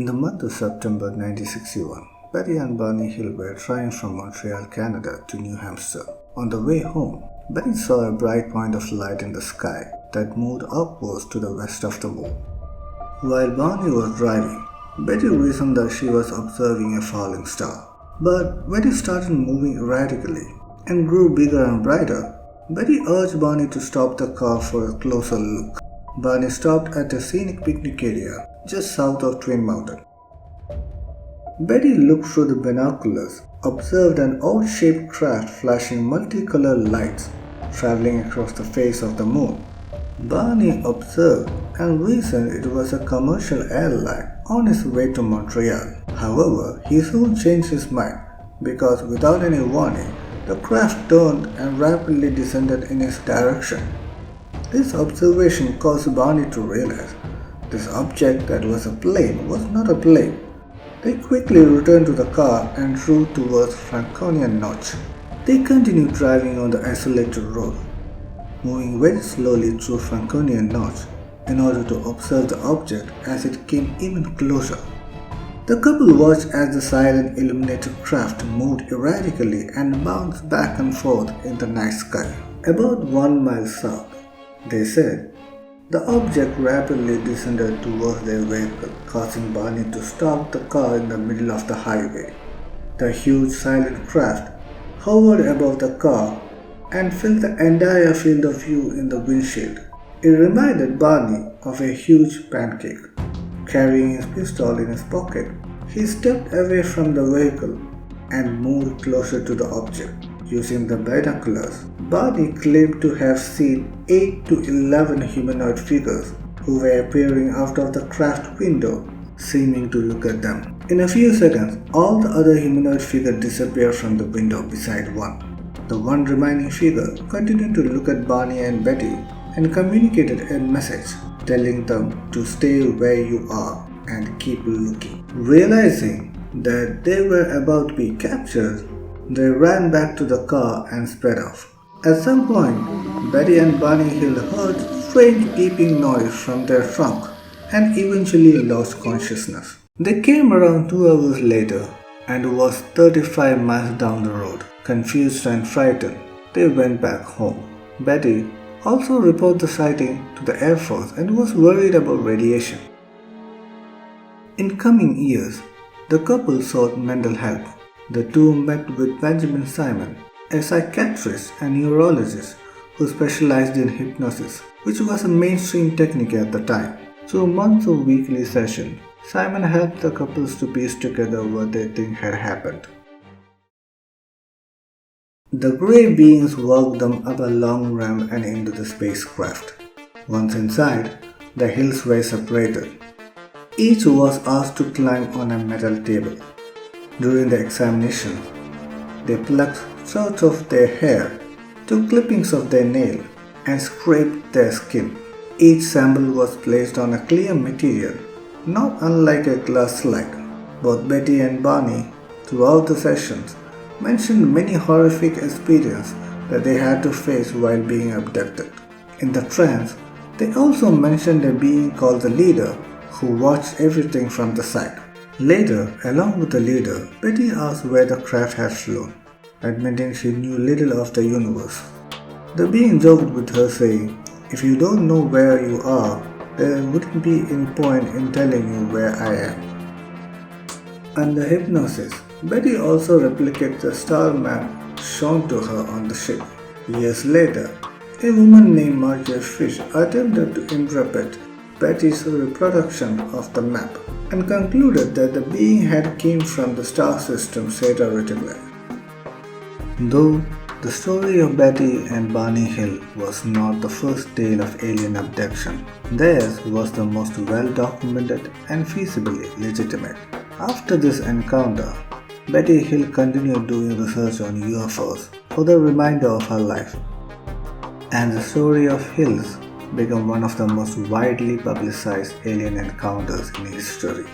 In the month of September 1961, Betty and Barney Hill were driving from Montreal, Canada to New Hampshire. On the way home, Betty saw a bright point of light in the sky that moved upwards to the west of the moon. While Barney was driving, Betty reasoned that she was observing a falling star. But when it started moving erratically and grew bigger and brighter, Betty urged Barney to stop the car for a closer look. Barney stopped at a scenic picnic area just south of Twin Mountain. Betty looked through the binoculars, observed an odd-shaped craft flashing multicolored lights traveling across the face of the moon. Barney observed and reasoned it was a commercial airline on its way to Montreal. However, he soon changed his mind because without any warning, the craft turned and rapidly descended in its direction. This observation caused Barney to realize this object that was a plane was not a plane. They quickly returned to the car and drove towards Franconia Notch. They continued driving on the isolated road, moving very slowly through Franconia Notch in order to observe the object as it came even closer. The couple watched as the silent illuminated craft moved erratically and bounced back and forth in the night sky. About 1 mile south, they said, the object rapidly descended towards their vehicle, causing Barney to stop the car in the middle of the highway. The huge silent craft hovered above the car and filled the entire field of view in the windshield. It reminded Barney of a huge pancake. Carrying his pistol in his pocket, he stepped away from the vehicle and moved closer to the object. Using the binoculars, Barney claimed to have seen 8 to 11 humanoid figures who were appearing out of the craft window, seeming to look at them. In a few seconds, all the other humanoid figures disappeared from the window beside one. The one remaining figure continued to look at Barney and Betty and communicated a message telling them to stay where you are and keep looking. Realizing that they were about to be captured, they ran back to the car and sped off. At some point, Betty and Barney Hill heard strange beeping noise from their trunk and eventually lost consciousness. They came around 2 hours later and was 35 miles down the road. Confused and frightened, they went back home. Betty also reported the sighting to the Air Force and was worried about radiation. In coming years, the couple sought mental help. The two met with Benjamin Simon, a psychiatrist and neurologist who specialized in hypnosis, which was a mainstream technique at the time. Through months of weekly sessions, Simon helped the couples to piece together what they think had happened. The grey beings walked them up a long ramp and into the spacecraft. Once inside, the Hills were separated. Each was asked to climb on a metal table. During the examination, they plucked strands of their hair, took clippings of their nail, and scraped their skin. Each sample was placed on a clear material, not unlike a glass slide. Both Betty and Barney, throughout the sessions, mentioned many horrific experiences that they had to face while being abducted. In the trance, they also mentioned a being called the leader who watched everything from the side. Later, along with the leader, Betty asked where the craft had flown, admitting she knew little of the universe. The being joked with her saying, "If you don't know where you are, there wouldn't be any point in telling you where I am." Under hypnosis, Betty also replicated the star map shown to her on the ship. Years later, a woman named Margaret Fish attempted to interpret Betty's reproduction of the map and concluded that the being had came from the star system Zeta Reticuli. Though the story of Betty and Barney Hill was not the first tale of alien abduction, theirs was the most well-documented and feasibly legitimate. After this encounter, Betty Hill continued doing research on UFOs for the remainder of her life, and the story of Hills became one of the most widely publicized alien encounters in history.